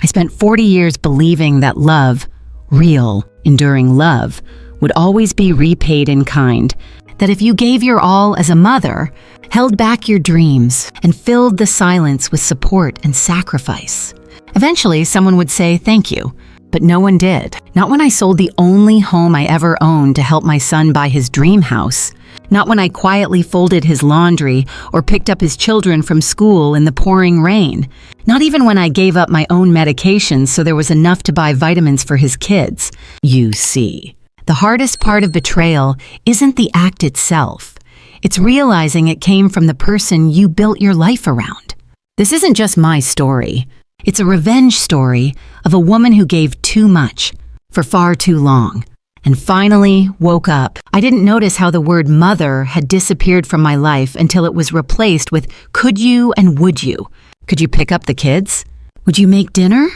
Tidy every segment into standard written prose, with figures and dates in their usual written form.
I spent 40 years believing that love, real, enduring love, would always be repaid in kind. That if you gave your all as a mother, held back your dreams, and filled the silence with support and sacrifice, eventually someone would say thank you. But no one did. Not when I sold the only home I ever owned to help my son buy his dream house. Not when I quietly folded his laundry or picked up his children from school in the pouring rain. Not even when I gave up my own medications so there was enough to buy vitamins for his kids. You see, the hardest part of betrayal isn't the act itself. It's realizing it came from the person you built your life around. This isn't just my story. It's a revenge story of a woman who gave too much for far too long and finally woke up. I didn't notice how the word mother had disappeared from my life until it was replaced with could you and would you. Could you pick up the kids? Would you make dinner?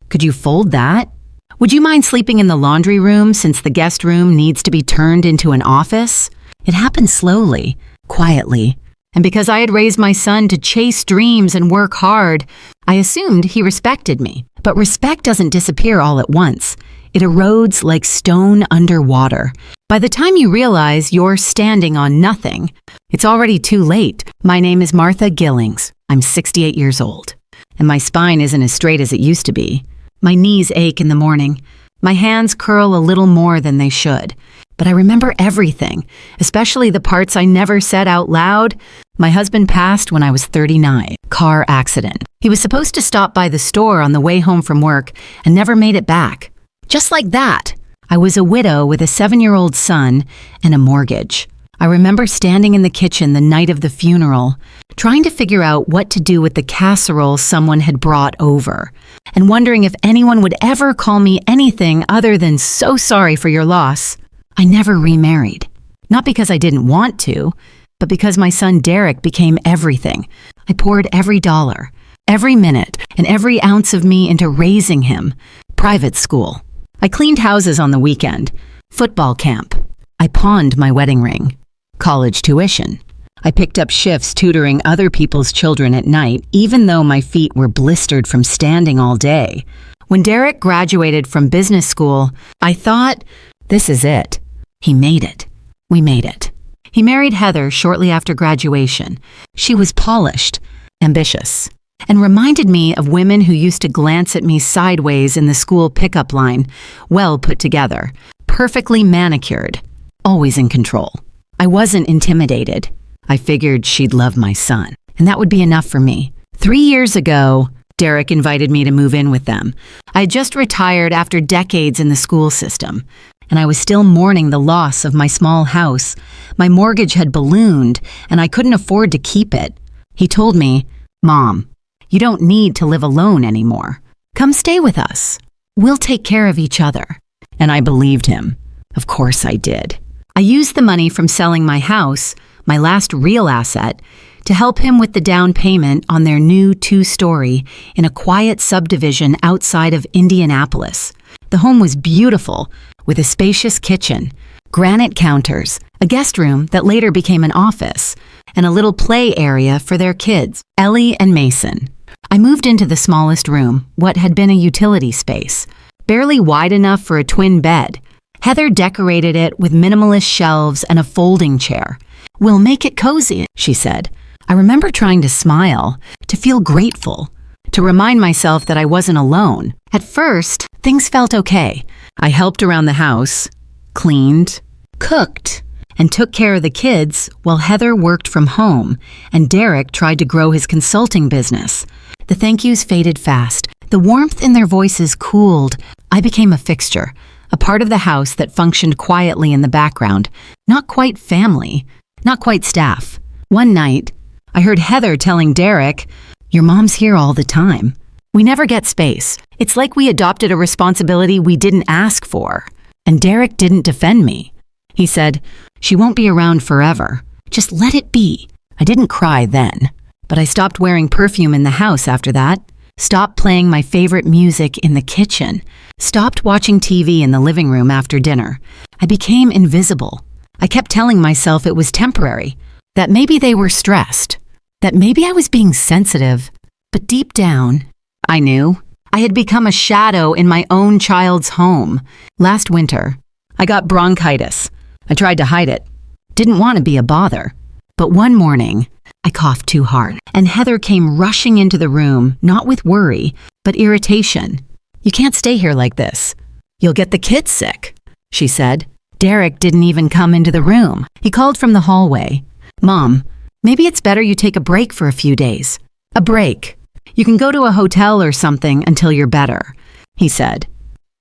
Could you fold that? Would you mind sleeping in the laundry room since the guest room needs to be turned into an office? It happened slowly, quietly. And because I had raised my son to chase dreams and work hard, I assumed he respected me. But respect doesn't disappear all at once. It erodes like stone underwater. By the time you realize you're standing on nothing, it's already too late. My name is Martha Gillings. I'm 68 years old. And my spine isn't as straight as it used to be. My knees ache in the morning. My hands curl a little more than they should. But I remember everything, especially the parts I never said out loud. My husband passed when I was 39. Car accident. He was supposed to stop by the store on the way home from work and never made it back. Just like that, I was a widow with a 7-year-old son and a mortgage. I remember standing in the kitchen the night of the funeral, trying to figure out what to do with the casserole someone had brought over, and wondering if anyone would ever call me anything other than so sorry for your loss. I never remarried. Not because I didn't want to, but because my son Derek became everything. I poured every dollar, every minute, and every ounce of me into raising him. Private school. I cleaned houses on the weekend. Football camp. I pawned my wedding ring. College tuition. I picked up shifts tutoring other people's children at night, even though my feet were blistered from standing all day. When Derek graduated from business school, I thought, this is it. He made it. We made it. He married Heather shortly after graduation. She was polished, ambitious, and reminded me of women who used to glance at me sideways in the school pickup line, well put together, perfectly manicured, always in control. I wasn't intimidated. I figured she'd love my son, and that would be enough for me. 3 years ago, Derek invited me to move in with them. I had just retired after decades in the school system, and I was still mourning the loss of my small house. My mortgage had ballooned, and I couldn't afford to keep it. He told me, "Mom, you don't need to live alone anymore. Come stay with us. We'll take care of each other." And I believed him. Of course I did. I used the money from selling my house, my last real asset, to help him with the down payment on their new 2-story in a quiet subdivision outside of Indianapolis. The home was beautiful, with a spacious kitchen, granite counters, a guest room that later became an office, and a little play area for their kids, Ellie and Mason. I moved into the smallest room, what had been a utility space, barely wide enough for a twin bed. Heather decorated it with minimalist shelves and a folding chair. "We'll make it cozy," she said. I remember trying to smile, to feel grateful, to remind myself that I wasn't alone. At first, things felt okay. I helped around the house, cleaned, cooked, and took care of the kids while Heather worked from home and Derek tried to grow his consulting business. The thank yous faded fast. The warmth in their voices cooled. I became a fixture, a part of the house that functioned quietly in the background, not quite family, not quite staff. One night, I heard Heather telling Derek, "Your mom's here all the time. We never get space. It's like we adopted a responsibility we didn't ask for." And Derek didn't defend me. He said, "She won't be around forever. Just let it be." I didn't cry then, but I stopped wearing perfume in the house after that, stopped playing my favorite music in the kitchen, stopped watching TV in the living room after dinner. I became invisible. I kept telling myself it was temporary, that maybe they were stressed, that maybe I was being sensitive. But deep down, I knew I had become a shadow in my own child's home. Last winter, I got bronchitis. I tried to hide it. Didn't want to be a bother. But one morning, I coughed too hard, and Heather came rushing into the room, not with worry, but irritation. "You can't stay here like this. You'll get the kids sick," she said. Derek didn't even come into the room. He called from the hallway. "Mom, maybe it's better you take a break for a few days." "A break? You can go to a hotel or something until you're better," he said.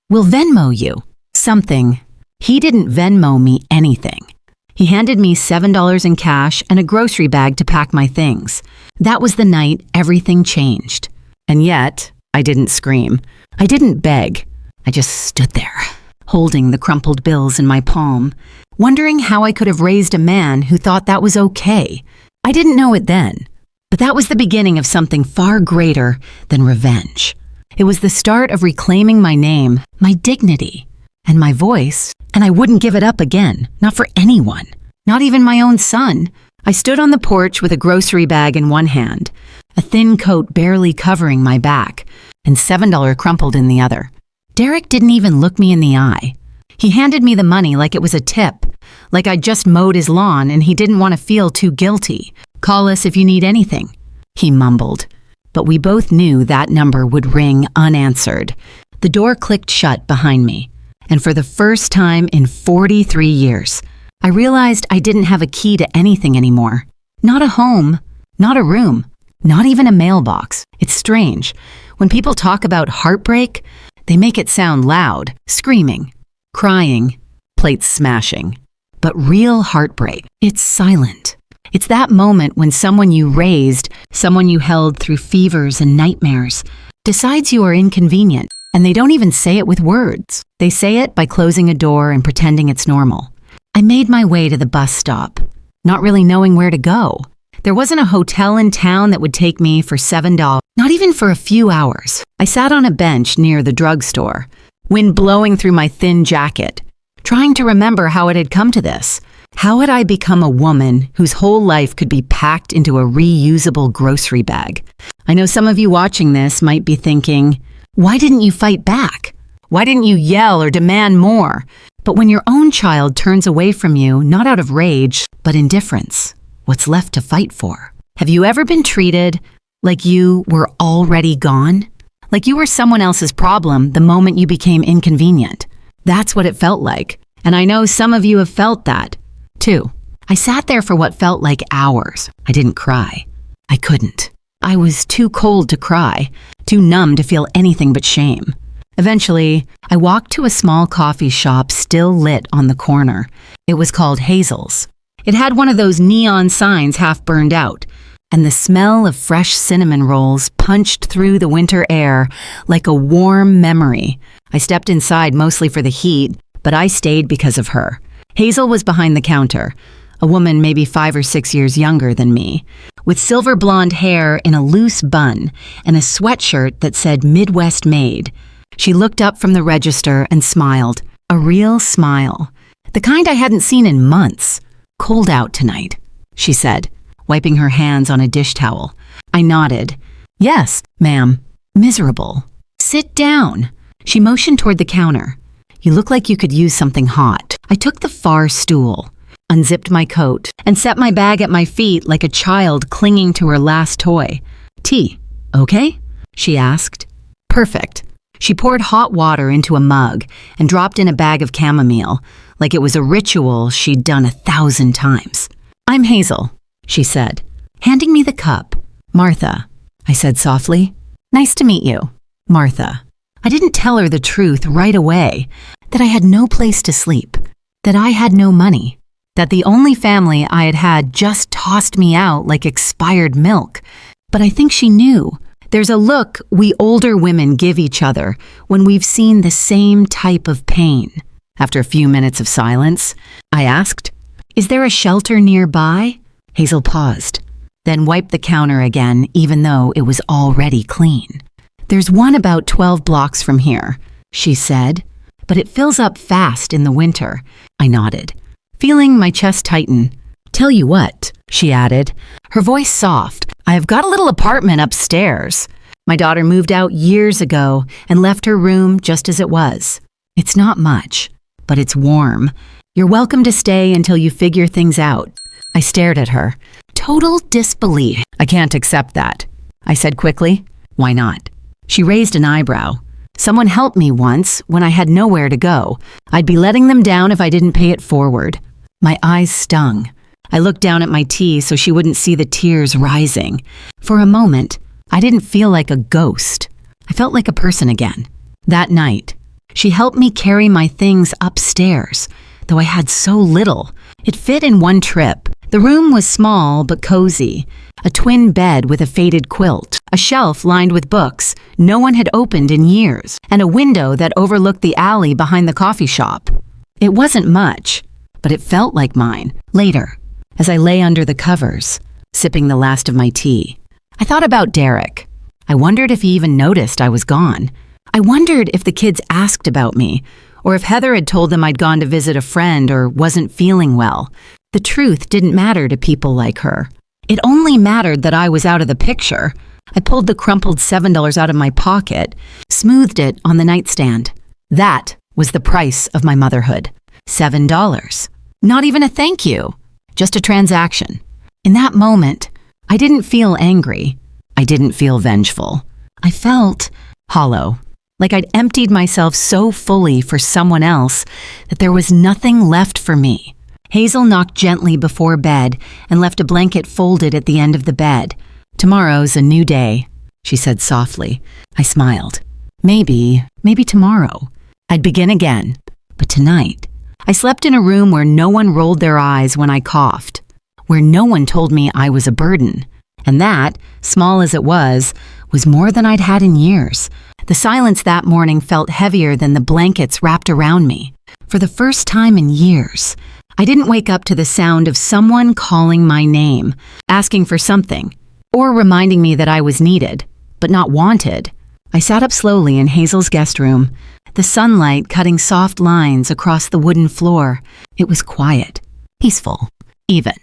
"We'll Venmo you." Something. He didn't Venmo me anything. He handed me $7 in cash and a grocery bag to pack my things. That was the night everything changed. And yet, I didn't scream. I didn't beg. I just stood there, holding the crumpled bills in my palm, wondering how I could have raised a man who thought that was okay. I didn't know it then, but that was the beginning of something far greater than revenge. It was the start of reclaiming my name, my dignity, and my voice, and I wouldn't give it up again, not for anyone, not even my own son. I stood on the porch with a grocery bag in one hand, a thin coat barely covering my back, and $7 crumpled in the other. Derek didn't even look me in the eye. He handed me the money like it was a tip, like I'd just mowed his lawn and he didn't want to feel too guilty. "Call us if you need anything," he mumbled. But we both knew that number would ring unanswered. The door clicked shut behind me, and for the first time in 43 years, I realized I didn't have a key to anything anymore. Not a home, not a room, not even a mailbox. It's strange. When people talk about heartbreak, they make it sound loud, screaming, crying, plates smashing. But real heartbreak, it's silent. It's that moment when someone you raised, someone you held through fevers and nightmares, decides you are inconvenient, and they don't even say it with words. They say it by closing a door and pretending it's normal. I made my way to the bus stop, not really knowing where to go. There wasn't a hotel in town that would take me for $7, not even for a few hours. I sat on a bench near the drugstore, wind blowing through my thin jacket, trying to remember how it had come to this. How had I become a woman whose whole life could be packed into a reusable grocery bag? I know some of you watching this might be thinking, why didn't you fight back? Why didn't you yell or demand more? But when your own child turns away from you, not out of rage, but indifference, what's left to fight for? Have you ever been treated like you were already gone? Like you were someone else's problem the moment you became inconvenient? That's what it felt like. And I know some of you have felt that, too. I sat there for what felt like hours. I didn't cry. I couldn't. I was too cold to cry, too numb to feel anything but shame. Eventually, I walked to a small coffee shop still lit on the corner. It was called Hazel's. It had one of those neon signs half burned out, and the smell of fresh cinnamon rolls punched through the winter air like a warm memory. I stepped inside mostly for the heat, but I stayed because of her. Hazel was behind the counter, a woman maybe 5 or 6 years younger than me, with silver blonde hair in a loose bun and a sweatshirt that said Midwest Made. She looked up from the register and smiled, a real smile, the kind I hadn't seen in months. "Cold out tonight," she said, wiping her hands on a dish towel. I nodded. "Yes, ma'am." "Miserable." "Sit down." She motioned toward the counter. "You look like you could use something hot." I took the far stool, unzipped my coat, and set my bag at my feet like a child clinging to her last toy. "Tea, okay?" she asked. "Perfect." She poured hot water into a mug and dropped in a bag of chamomile, like it was a ritual she'd done 1,000 times. "I'm Hazel," she said, handing me the cup. "Martha," I said softly. "Nice to meet you." Martha. I didn't tell her the truth right away, that I had no place to sleep, that I had no money, that the only family I had had just tossed me out like expired milk. But I think she knew. There's a look we older women give each other when we've seen the same type of pain. After a few minutes of silence, I asked, "Is there a shelter nearby?" Hazel paused, then wiped the counter again even though it was already clean. "There's one about 12 blocks from here," she said, "but it fills up fast in the winter." I nodded, feeling my chest tighten. "Tell you what," she added, her voice soft, "I've got a little apartment upstairs. My daughter moved out years ago and left her room just as it was. It's not much, but it's warm. You're welcome to stay until you figure things out. I stared at her. Total disbelief. I can't accept that, I said quickly. Why not? She raised an eyebrow. Someone helped me once when I had nowhere to go. I'd be letting them down if I didn't pay it forward. My eyes stung. I looked down at my tea so she wouldn't see the tears rising. For a moment, I didn't feel like a ghost. I felt like a person again. That night, she helped me carry my things upstairs, though I had so little. It fit in one trip. The room was small but cozy. A twin bed with a faded quilt, a shelf lined with books no one had opened in years, and a window that overlooked the alley behind the coffee shop. It wasn't much, but it felt like mine. Later, as I lay under the covers, sipping the last of my tea, I thought about Derek. I wondered if he even noticed I was gone. I wondered if the kids asked about me, or if Heather had told them I'd gone to visit a friend or wasn't feeling well. The truth didn't matter to people like her. It only mattered that I was out of the picture. I pulled the crumpled $7 out of my pocket, smoothed it on the nightstand. That was the price of my motherhood. $7. Not even a thank you, just a transaction. In that moment, I didn't feel angry. I didn't feel vengeful. I felt hollow, like I'd emptied myself so fully for someone else that there was nothing left for me. Hazel knocked gently before bed and left a blanket folded at the end of the bed. Tomorrow's a new day, she said softly. I smiled. Maybe tomorrow. I'd begin again. But tonight, I slept in a room where no one rolled their eyes when I coughed, where no one told me I was a burden. And that, small as it was more than I'd had in years. The silence that morning felt heavier than the blankets wrapped around me. For the first time in years, I didn't wake up to the sound of someone calling my name, asking for something, or reminding me that I was needed, but not wanted. I sat up slowly in Hazel's guest room, the sunlight cutting soft lines across the wooden floor. It was quiet, peaceful, even.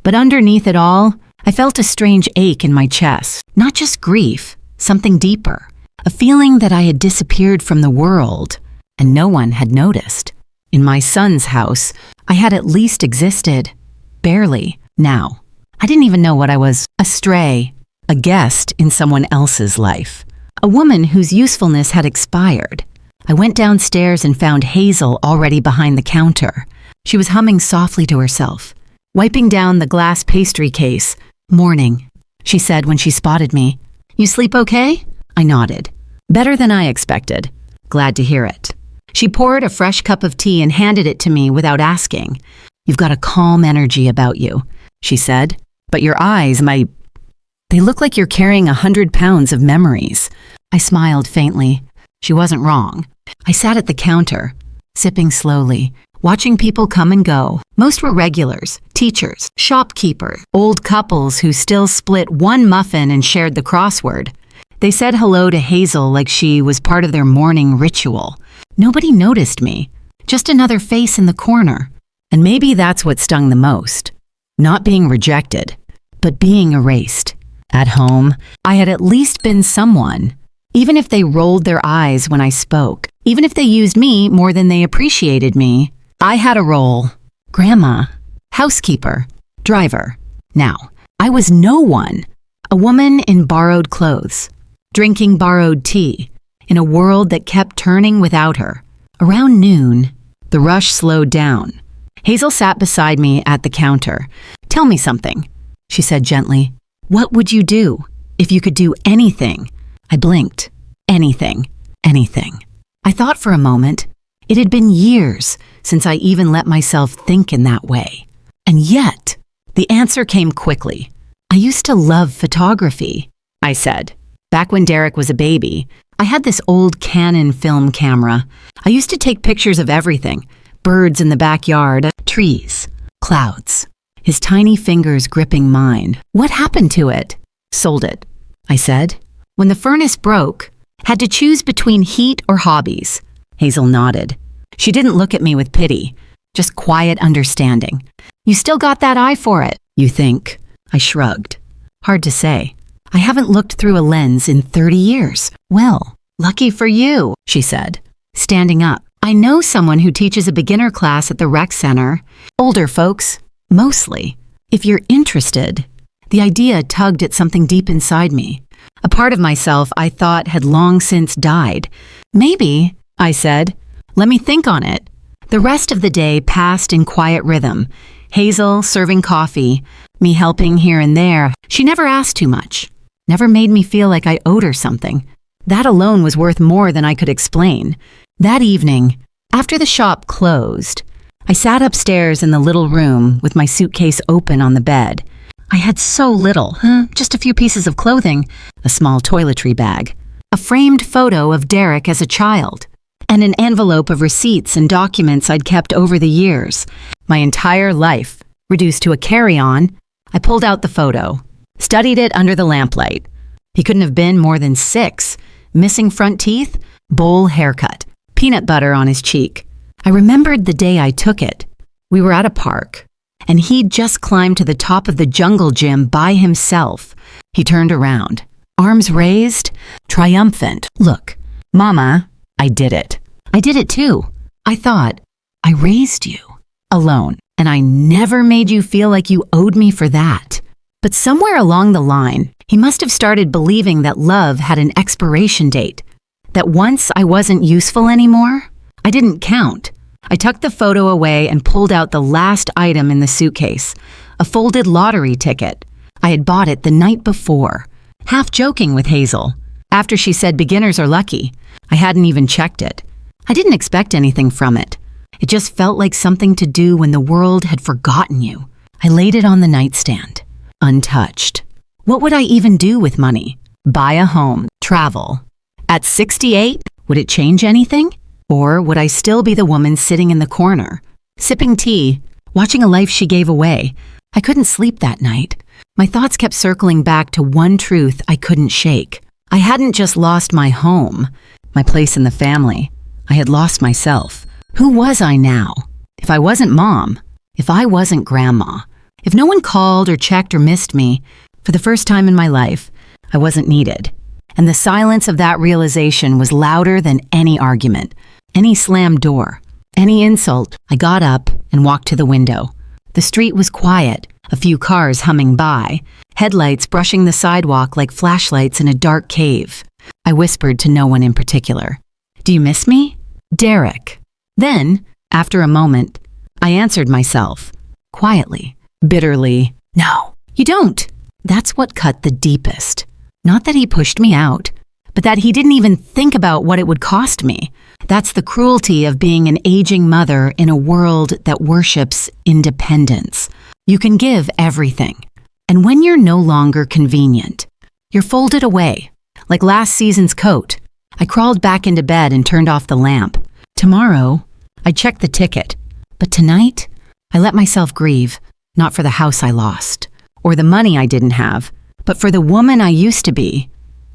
But underneath it all, I felt a strange ache in my chest. Not just grief, something deeper. A feeling that I had disappeared from the world, and no one had noticed. In my son's house, I had at least existed. Barely. Now, I didn't even know what I was. A stray, a guest in someone else's life. A woman whose usefulness had expired. I went downstairs and found Hazel already behind the counter. She was humming softly to herself, wiping down the glass pastry case. "Morning," she said when she spotted me. "You sleep okay?" I nodded. Better than I expected. Glad to hear it. She poured a fresh cup of tea and handed it to me without asking. "You've got a calm energy about you," she said. "But your eyes, they look like you're carrying 100 pounds of memories." I smiled faintly. She wasn't wrong. I sat at the counter, sipping slowly, watching people come and go. Most were regulars, teachers, shopkeepers, old couples who still split one muffin and shared the crossword. They said hello to Hazel like she was part of their morning ritual. Nobody noticed me, just another face in the corner. And maybe that's what stung the most. Not being rejected, but being erased. At home, I had at least been someone. Even if they rolled their eyes when I spoke, even if they used me more than they appreciated me, I had a role. Grandma, housekeeper, driver. Now, I was no one. A woman in borrowed clothes, drinking borrowed tea, in a world that kept turning without her. Around noon, the rush slowed down. Hazel sat beside me at the counter. "Tell me something," she said gently. "What would you do if you could do anything?" I blinked. Anything. Anything. I thought for a moment. It had been years since I even let myself think in that way. And yet, the answer came quickly. "I used to love photography," I said. "Back when Derek was a baby, I had this old Canon film camera. I used to take pictures of everything. Birds in the backyard, trees, clouds." His tiny fingers gripping mine. "What happened to it?" "Sold it," I said. "When the furnace broke, had to choose between heat or hobbies." Hazel nodded. She didn't look at me with pity, just quiet understanding. "You still got that eye for it, you think?" I shrugged. "Hard to say. I haven't looked through a lens in 30 years. Well, lucky for you, she said, standing up. I know someone who teaches a beginner class at the rec center. Older folks, mostly. If you're interested. The idea tugged at something deep inside me. A part of myself I thought had long since died. Maybe, I said. Let me think on it. The rest of the day passed in quiet rhythm. Hazel serving coffee, me helping here and there. She never asked too much. Never made me feel like I owed her something. That alone was worth more than I could explain. That evening, after the shop closed, I sat upstairs in the little room with my suitcase open on the bed. I had so little, just a few pieces of clothing, a small toiletry bag, a framed photo of Derek as a child, and an envelope of receipts and documents I'd kept over the years. My entire life, reduced to a carry-on. I pulled out the photo, studied it under the lamplight. He couldn't have been more than 6. Missing front teeth, bowl haircut, peanut butter on his cheek. I remembered the day I took it. We were at a park, and he'd just climbed to the top of the jungle gym by himself. He turned around, arms raised, triumphant. Look, Mama, I did it. I did it too. I thought, I raised you, alone, and I never made you feel like you owed me for that. But somewhere along the line, he must have started believing that love had an expiration date, that once I wasn't useful anymore, I didn't count. I tucked the photo away and pulled out the last item in the suitcase, a folded lottery ticket. I had bought it the night before, half joking with Hazel. After she said beginners are lucky, I hadn't even checked it. I didn't expect anything from it. It just felt like something to do when the world had forgotten you. I laid it on the nightstand, untouched. What would I even do with money? Buy a home, travel. At 68, would it change anything? Or would I still be the woman sitting in the corner, sipping tea, watching a life she gave away? I couldn't sleep that night. My thoughts kept circling back to one truth I couldn't shake. I hadn't just lost my home, my place in the family. I had lost myself. Who was I now? If I wasn't Mom, if I wasn't Grandma, if no one called or checked or missed me, for the first time in my life, I wasn't needed. And the silence of that realization was louder than any argument, any slammed door, any insult. I got up and walked to the window. The street was quiet, a few cars humming by, headlights brushing the sidewalk like flashlights in a dark cave. I whispered to no one in particular. Do you miss me? Derek. Then, after a moment, I answered myself, quietly, bitterly, no, you don't. That's what cut the deepest. Not that he pushed me out, but that he didn't even think about what it would cost me. That's the cruelty of being an aging mother in a world that worships independence. You can give everything. And when you're no longer convenient, you're folded away, like last season's coat. I crawled back into bed and turned off the lamp. Tomorrow, I'd check the ticket. But tonight, I let myself grieve, not for the house I lost, or the money I didn't have, but for the woman I used to be,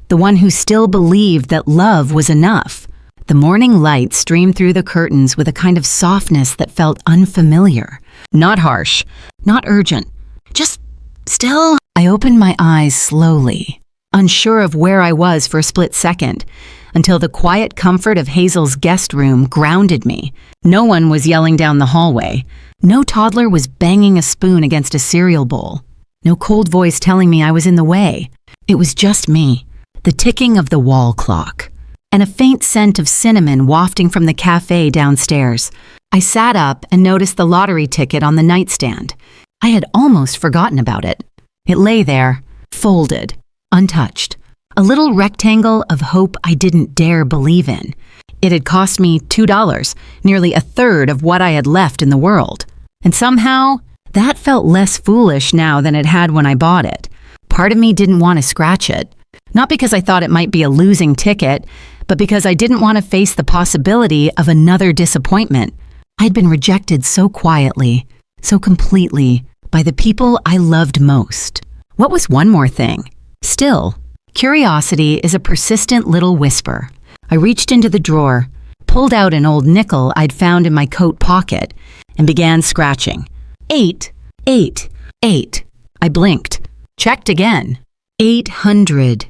the one who still believed that love was enough. The morning light streamed through the curtains with a kind of softness that felt unfamiliar. Not harsh, not urgent, just still. I opened my eyes slowly, unsure of where I was for a split second, until the quiet comfort of Hazel's guest room grounded me. No one was yelling down the hallway. No toddler was banging a spoon against a cereal bowl. No cold voice telling me I was in the way. It was just me, the ticking of the wall clock, and a faint scent of cinnamon wafting from the cafe downstairs. I sat up and noticed the lottery ticket on the nightstand. I had almost forgotten about it. It lay there, folded, untouched, a little rectangle of hope I didn't dare believe in. It had cost me $2, nearly a third of what I had left in the world. And somehow, that felt less foolish now than it had when I bought it. Part of me didn't want to scratch it. Not because I thought it might be a losing ticket, but because I didn't want to face the possibility of another disappointment. I'd been rejected so quietly, so completely, by the people I loved most. What was one more thing? Still, curiosity is a persistent little whisper. I reached into the drawer, pulled out an old nickel I'd found in my coat pocket, and began scratching. 8, 8, 8. I blinked, checked again. 800,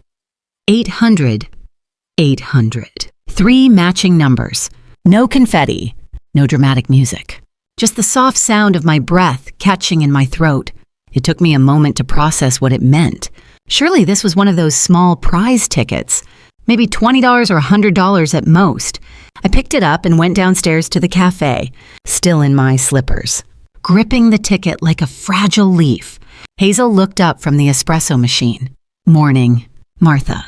800, 800. 3 matching numbers. No confetti, no dramatic music. Just the soft sound of my breath catching in my throat. It took me a moment to process what it meant. Surely this was one of those small prize tickets. Maybe $20 or $100 at most. I picked it up and went downstairs to the cafe, still in my slippers, gripping the ticket like a fragile leaf. Hazel looked up from the espresso machine. "Morning, Martha.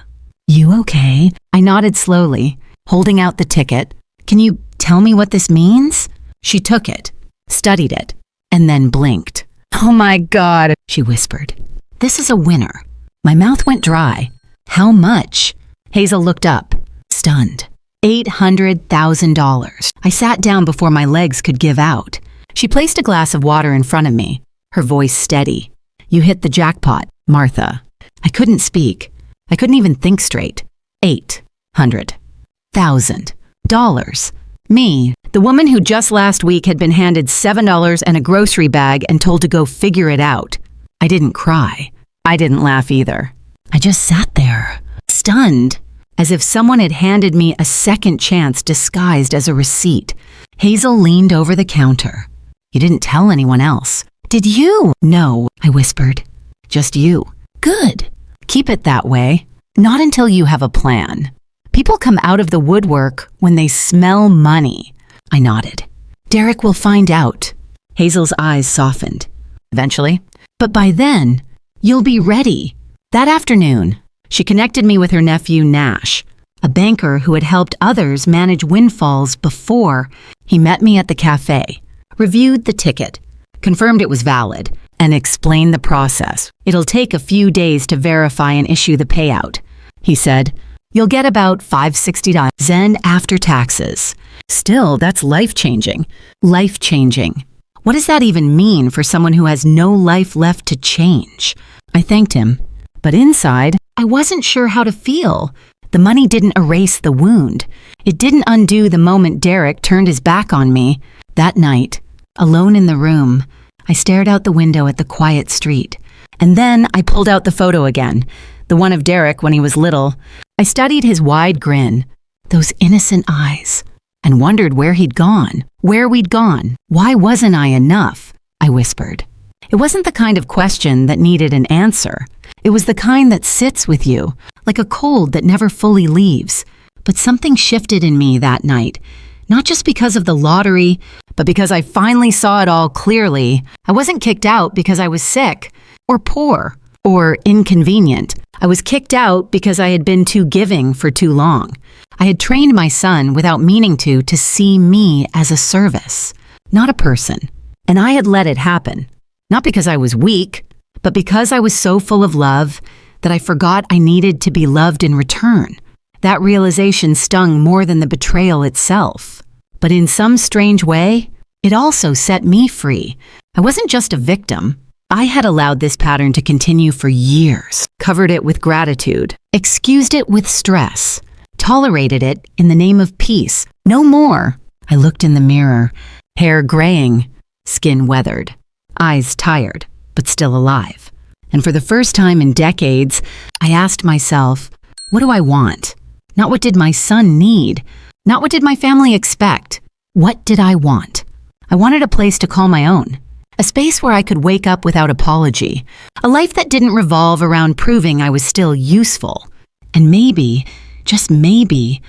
You okay?" I nodded slowly, holding out the ticket. "Can you tell me what this means?" She took it, studied it, and then blinked. "Oh my God," she whispered. "This is a winner." My mouth went dry. "How much?" Hazel looked up, stunned. $800,000. I sat down before my legs could give out. She placed a glass of water in front of me, her voice steady. "You hit the jackpot, Martha." I couldn't speak. I couldn't even think straight. $800,000. Me, the woman who just last week had been handed $7 and a grocery bag and told to go figure it out. I didn't cry. I didn't laugh either. I just sat there, stunned, as if someone had handed me a second chance disguised as a receipt. Hazel leaned over the counter. "You didn't tell anyone else, did you?" "No," I whispered. "Just you." "Good. Keep it that way. Not until you have a plan. People come out of the woodwork when they smell money." I nodded. "Derek will find out." Hazel's eyes softened. "Eventually. But by then, you'll be ready." That afternoon, she connected me with her nephew Nash, a banker who had helped others manage windfalls before. He met me at the cafe, reviewed the ticket, confirmed it was valid, and explained the process. "It'll take a few days to verify and issue the payout," he said. "You'll get about $560 Zen after taxes." Still, that's life-changing. Life-changing. What does that even mean for someone who has no life left to change? I thanked him, but inside, I wasn't sure how to feel. The money didn't erase the wound. It didn't undo the moment Derek turned his back on me. That night, alone in the room, I stared out the window at the quiet street. And then I pulled out the photo again, the one of Derek when he was little. I studied his wide grin, those innocent eyes, and wondered where he'd gone, where we'd gone. "Why wasn't I enough?" I whispered. It wasn't the kind of question that needed an answer. It was the kind that sits with you, like a cold that never fully leaves. But something shifted in me that night, not just because of the lottery, but because I finally saw it all clearly. I wasn't kicked out because I was sick, or poor, or inconvenient. I was kicked out because I had been too giving for too long. I had trained my son without meaning to see me as a service, not a person. And I had let it happen, not because I was weak, but because I was so full of love that I forgot I needed to be loved in return. That realization stung more than the betrayal itself. But in some strange way, it also set me free. I wasn't just a victim. I had allowed this pattern to continue for years, covered it with gratitude, excused it with stress, tolerated it in the name of peace. No more. I looked in the mirror, hair graying, skin weathered, eyes tired, but still alive. And for the first time in decades, I asked myself, what do I want? Not what did my son need? Not what did my family expect? What did I want? I wanted a place to call my own. A space where I could wake up without apology. A life that didn't revolve around proving I was still useful. And maybe, just maybe,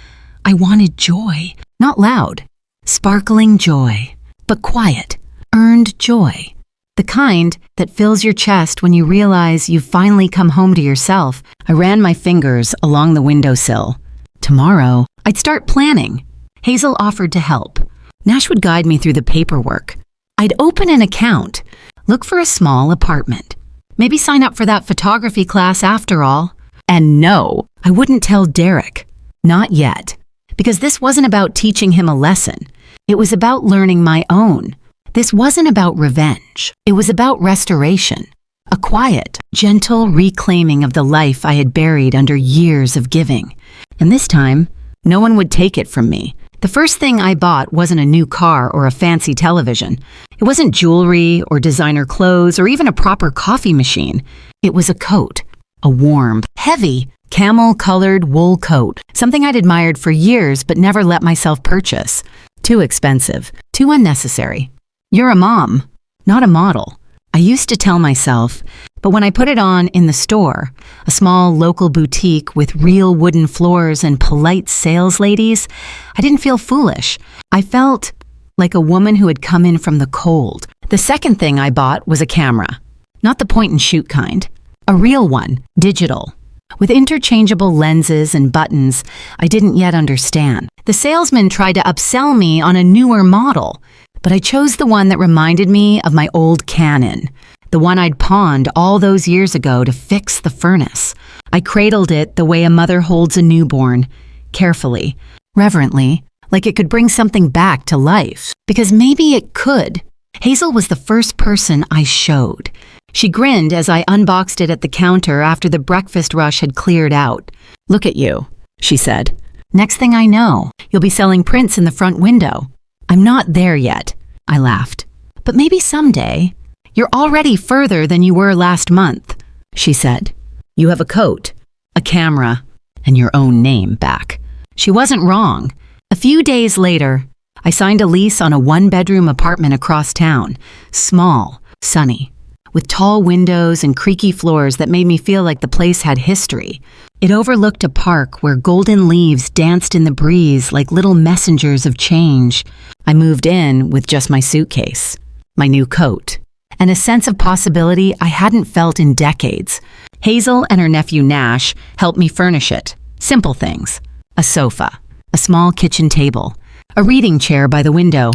I wanted joy. Not loud, sparkling joy, but quiet, earned joy. The kind that fills your chest when you realize you've finally come home to yourself. I ran my fingers along the windowsill. Tomorrow, I'd start planning. Hazel offered to help. Nash would guide me through the paperwork. I'd open an account, look for a small apartment, maybe sign up for that photography class after all. And no, I wouldn't tell Derek. Not yet. Because this wasn't about teaching him a lesson. It was about learning my own. This wasn't about revenge. It was about restoration. A quiet, gentle reclaiming of the life I had buried under years of giving. And this time, no one would take it from me. The first thing I bought wasn't a new car or a fancy television. It wasn't jewelry or designer clothes or even a proper coffee machine. It was a coat. A warm, heavy, camel-colored wool coat, something I'd admired for years but never let myself purchase. Too expensive, too unnecessary. You're a mom, not a model, I used to tell myself, but when I put it on in the store, a small local boutique with real wooden floors and polite sales ladies, I didn't feel foolish. I felt like a woman who had come in from the cold. The second thing I bought was a camera, not the point-and-shoot kind, a real one, digital, with interchangeable lenses and buttons I didn't yet understand. The salesman tried to upsell me on a newer model, but I chose the one that reminded me of my old Canon, the one I'd pawned all those years ago to fix the furnace. I cradled it the way a mother holds a newborn, carefully, reverently, like it could bring something back to life. Because maybe it could. Hazel was the first person I showed. She grinned as I unboxed it at the counter after the breakfast rush had cleared out. "Look at you," she said. "Next thing I know, you'll be selling prints in the front window." "I'm not there yet," I laughed. "But maybe someday. You're already further than you were last month," she said. "You have a coat, a camera, and your own name back." She wasn't wrong. A few days later, I signed a lease on a one-bedroom apartment across town, small, sunny, with tall windows and creaky floors that made me feel like the place had history. It overlooked a park where golden leaves danced in the breeze like little messengers of change. I moved in with just my suitcase, my new coat, and a sense of possibility I hadn't felt in decades. Hazel and her nephew Nash helped me furnish it. Simple things. A sofa, a small kitchen table, a reading chair by the window.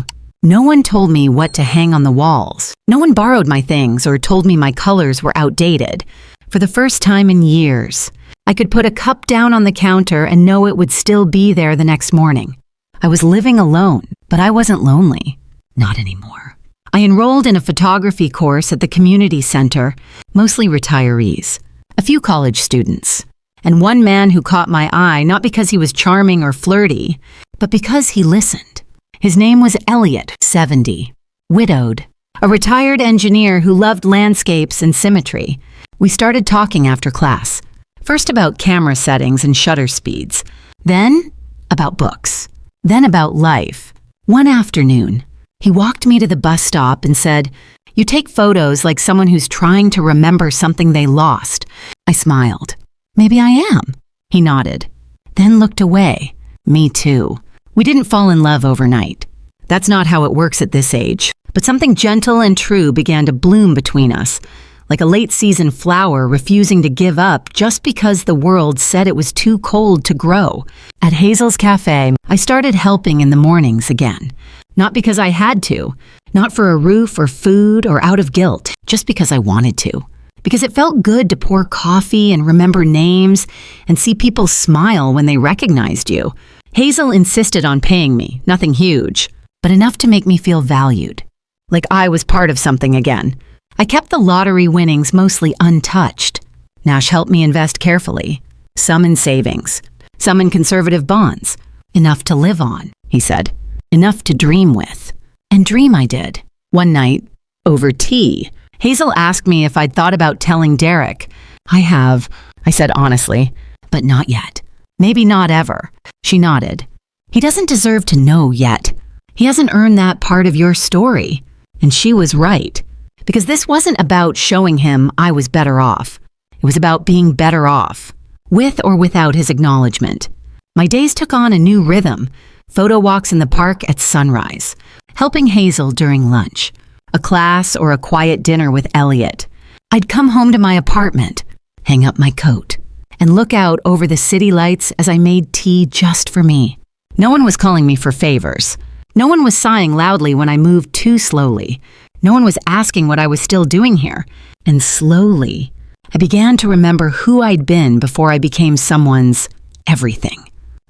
No one told me what to hang on the walls. No one borrowed my things or told me my colors were outdated. For the first time in years, I could put a cup down on the counter and know it would still be there the next morning. I was living alone, but I wasn't lonely. Not anymore. I enrolled in a photography course at the community center, mostly retirees, a few college students, and one man who caught my eye not because he was charming or flirty, but because he listened. His name was Elliot, 70, widowed, a retired engineer who loved landscapes and symmetry. We started talking after class, first about camera settings and shutter speeds, then about books, then about life. One afternoon, he walked me to the bus stop and said, "You take photos like someone who's trying to remember something they lost." I smiled. "Maybe I am." He nodded, then looked away. Me too. We didn't fall in love overnight. That's not how it works at this age. But something gentle and true began to bloom between us, like a late-season flower refusing to give up just because the world said it was too cold to grow. At Hazel's Cafe, I started helping in the mornings again. Not because I had to, not for a roof or food or out of guilt, just because I wanted to. Because it felt good to pour coffee and remember names and see people smile when they recognized you. Hazel insisted on paying me, nothing huge, but enough to make me feel valued, like I was part of something again. I kept the lottery winnings mostly untouched. Nash helped me invest carefully, some in savings, some in conservative bonds. "Enough to live on," he said, "enough to dream with." And dream I did. One night, over tea, Hazel asked me if I'd thought about telling Derek. "I have," I said honestly, "but not yet. Maybe not ever." She nodded. "He doesn't deserve to know yet. He hasn't earned that part of your story." And she was right. Because this wasn't about showing him I was better off. It was about being better off, with or without his acknowledgement. My days took on a new rhythm. Photo walks in the park at sunrise, helping Hazel during lunch, a class or a quiet dinner with Elliot. I'd come home to my apartment, hang up my coat, and look out over the city lights as I made tea just for me. No one was calling me for favors. No one was sighing loudly when I moved too slowly. No one was asking what I was still doing here. And slowly, I began to remember who I'd been before I became someone's everything.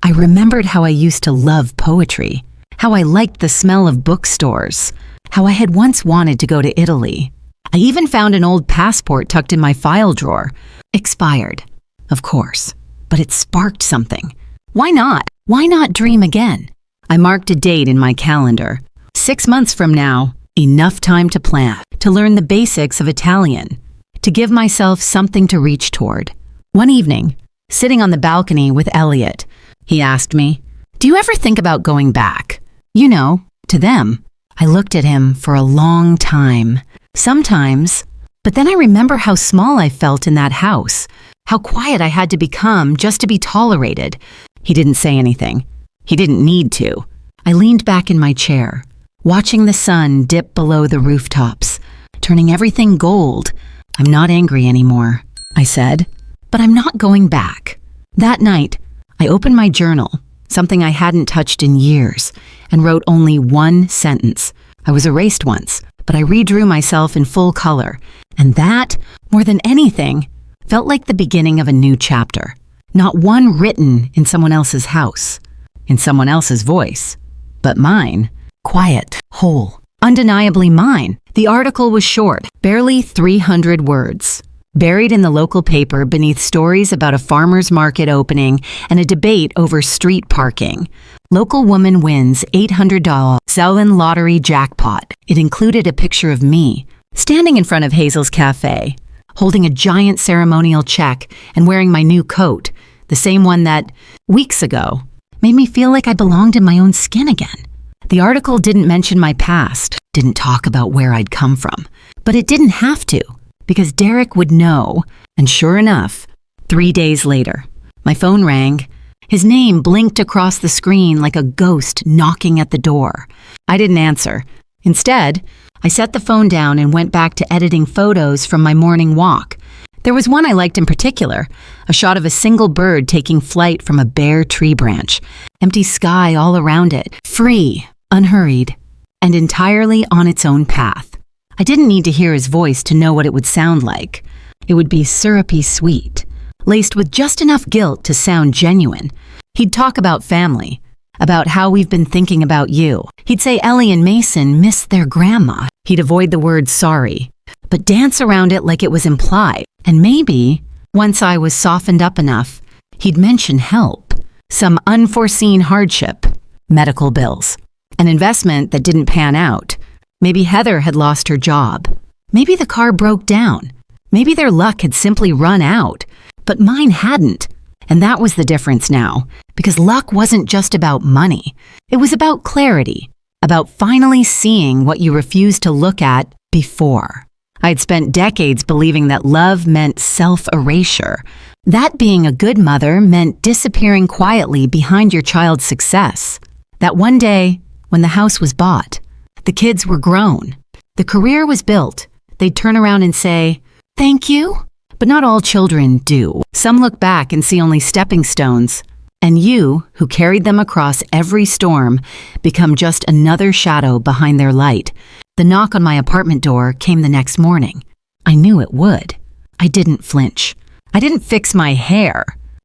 I remembered how I used to love poetry, how I liked the smell of bookstores, how I had once wanted to go to Italy. I even found an old passport tucked in my file drawer. Expired, of course, but it sparked something. Why not? Why not dream again? I marked a date in my calendar. 6 months from now, enough time to plan, to learn the basics of Italian, to give myself something to reach toward. One evening, sitting on the balcony with Elliot, he asked me, "Do you ever think about going back? You know, to them." I looked at him for a long time. Sometimes, but then I remember how small I felt in that house, how quiet I had to become just to be tolerated. He didn't say anything. He didn't need to. I leaned back in my chair, watching the sun dip below the rooftops, turning everything gold. "I'm not angry anymore," I said, "but I'm not going back." That night, I opened my journal, something I hadn't touched in years, and wrote only one sentence. I was erased once, but I redrew myself in full color, and that, more than anything, felt like the beginning of a new chapter. Not one written in someone else's house, in someone else's voice, but mine, quiet, whole, undeniably mine. The article was short, barely 300 words, buried in the local paper beneath stories about a farmer's market opening and a debate over street parking. Local woman wins $800 Zelwyn lottery jackpot. It included a picture of me, standing in front of Hazel's cafe, holding a giant ceremonial check and wearing my new coat, the same one that, weeks ago, made me feel like I belonged in my own skin again. The article didn't mention my past, didn't talk about where I'd come from, but it didn't have to, because Derek would know, and sure enough, 3 days later, my phone rang. His name blinked across the screen like a ghost knocking at the door. I didn't answer. Instead, I set the phone down and went back to editing photos from my morning walk. There was one I liked in particular, a shot of a single bird taking flight from a bare tree branch, empty sky all around it, free, unhurried, and entirely on its own path. I didn't need to hear his voice to know what it would sound like. It would be syrupy sweet, laced with just enough guilt to sound genuine. He'd talk about family, about how we've been thinking about you. He'd say Ellie and Mason miss their grandma. He'd avoid the word sorry, but dance around it like it was implied. And maybe, once I was softened up enough, he'd mention help, some unforeseen hardship, medical bills, an investment that didn't pan out. Maybe Heather had lost her job. Maybe the car broke down. Maybe their luck had simply run out, but mine hadn't. And that was the difference now, because luck wasn't just about money. It was about clarity, about finally seeing what you refused to look at before. I'd spent decades believing that love meant self-erasure, that being a good mother meant disappearing quietly behind your child's success. That one day, when the house was bought, the kids were grown, the career was built, they'd turn around and say, "Thank you." But not all children do. Some look back and see only stepping stones, and you, who carried them across every storm, become just another shadow behind their light. The knock on my apartment door came the next morning. I knew it would. I didn't flinch. I didn't fix my hair.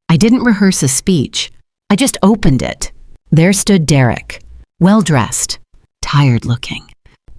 I didn't rehearse a speech. I just opened it. There stood Derek, well-dressed, tired-looking,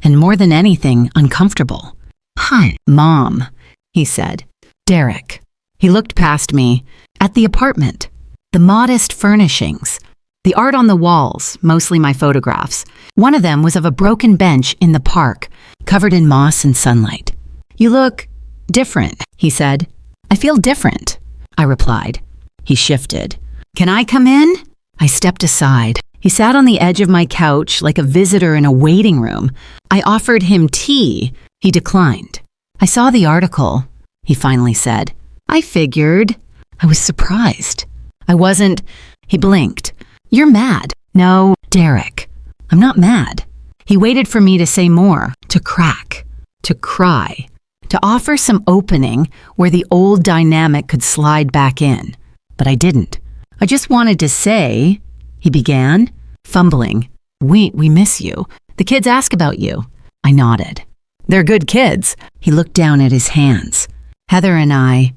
and more than anything, uncomfortable. "Hi, Mom," he said. Derek. He looked past me, at the apartment, the modest furnishings, the art on the walls, mostly my photographs. One of them was of a broken bench in the park, covered in moss and sunlight. "You look different," he said. "I feel different," I replied. He shifted. "Can I come in?" I stepped aside. He sat on the edge of my couch like a visitor in a waiting room. I offered him tea. He declined. "I saw the article," he finally said. "I figured." I was surprised. I wasn't. He blinked. "You're mad." "No, Derek, I'm not mad." He waited for me to say more, to crack, to cry, to offer some opening where the old dynamic could slide back in. But I didn't. "I just wanted to say," he began, fumbling. We miss you. The kids ask about you." I nodded. "They're good kids." He looked down at his hands. "Heather and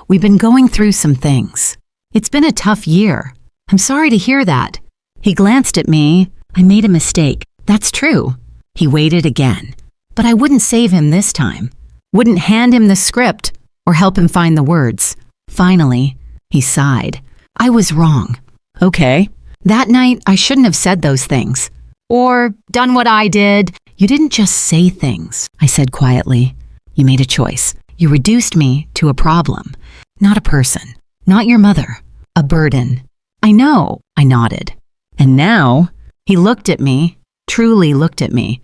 we've been going through some things. It's been a tough year. I'm sorry to hear that." He glanced at me. "I made a mistake. That's true." He waited again. But I wouldn't save him this time. Wouldn't hand him the script or help him find the words. Finally, he sighed. "I was wrong." "Okay." "That night, I shouldn't have said those things. Or done what I did." "You didn't just say things," I said quietly. "You made a choice. You reduced me to a problem. Not a person. Not your mother. A burden. I know, I nodded. And now, he looked at me, truly looked at me,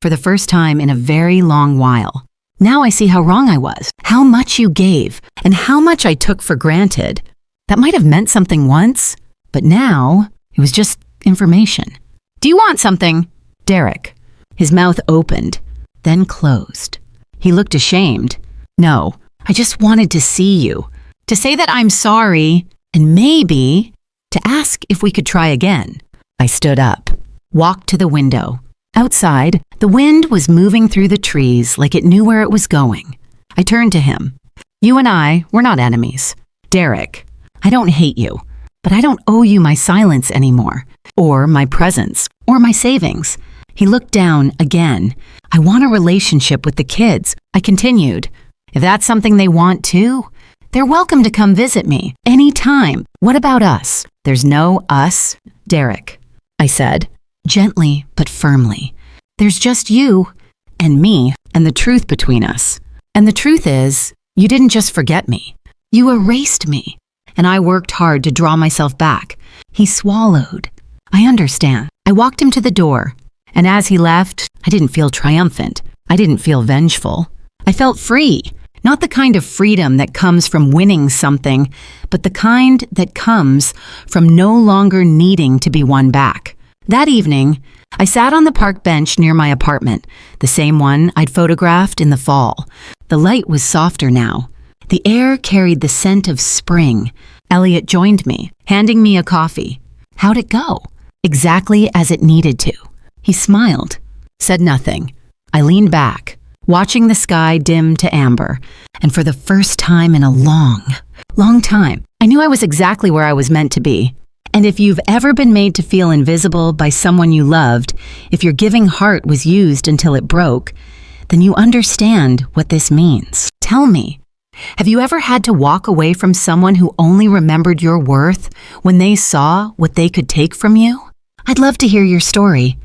for the first time in a very long while. Now I see how wrong I was, how much you gave, and how much I took for granted. That might have meant something once, but now it was just information. Do you want something? Derek. His mouth opened, then closed. He looked ashamed. No, I just wanted to see you, to say that I'm sorry, and maybe to ask if we could try again. I stood up, walked to the window. Outside, the wind was moving through the trees like it knew where it was going. I turned to him. You and I, we're not enemies. Derek, I don't hate you, but I don't owe you my silence anymore, or my presence, or my savings. He looked down again. I want a relationship with the kids. I continued. If that's something they want too, they're welcome to come visit me anytime. What about us? There's no us, Derek, I said, gently but firmly. There's just you and me and the truth between us. And the truth is, you didn't just forget me. You erased me. And I worked hard to draw myself back. He swallowed. I understand. I walked him to the door. And as he left, I didn't feel triumphant. I didn't feel vengeful. I felt free. Not the kind of freedom that comes from winning something, but the kind that comes from no longer needing to be won back. That evening, I sat on the park bench near my apartment, the same one I'd photographed in the fall. The light was softer now. The air carried the scent of spring. Elliot joined me, handing me a coffee. How'd it go? Exactly as it needed to. He smiled, said nothing. I leaned back, watching the sky dim to amber, and for the first time in a long time, I knew I was exactly where I was meant to be. And if you've ever been made to feel invisible by someone you loved, if your giving heart was used until it broke, then you understand what this means. Tell me, have you ever had to walk away from someone who only remembered your worth when they saw what they could take from you? I'd love to hear your story.